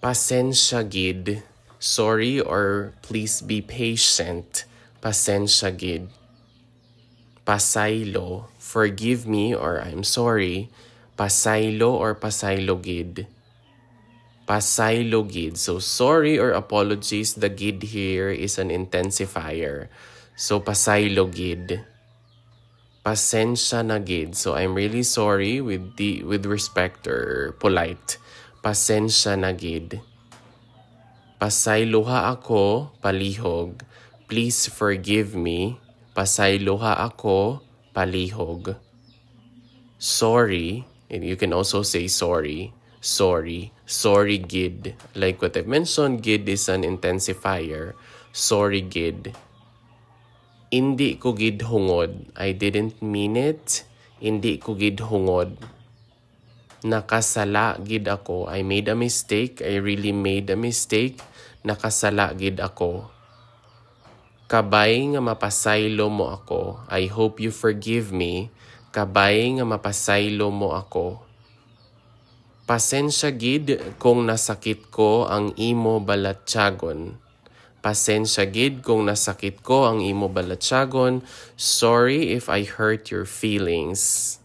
Pasensya gid. Sorry or please be patient. Pasensya gid. Pasaylo. Forgive me or I'm sorry. Pasaylo or pasaylo gid. Pasaylo gid. So sorry or apologies, the gid here is an intensifier. So pasaylo gid. Pasensya na gid. So I'm really sorry with respect or polite. Pasensya na gid. Pasayloha ako, palihog. Please forgive me. Pasayloha ako, palihog. Sorry, and you can also say sorry. Sorry. Sorry, gid. Like what I've mentioned, gid is an intensifier. Sorry, gid. Hindi ko gid hungod. I didn't mean it. Hindi ko gid hungod. Nakasala gid ako. I made a mistake. I really made a mistake. Nakasala gid ako. Kabay nga mapasaylo mo ako. I hope you forgive me. Kabay nga mapasaylo mo ako. Pasensya gid kung nasakit ko ang imo balatyagon. Pasensya gid kung nasakit ko ang imo balatyagon. Sorry if I hurt your feelings.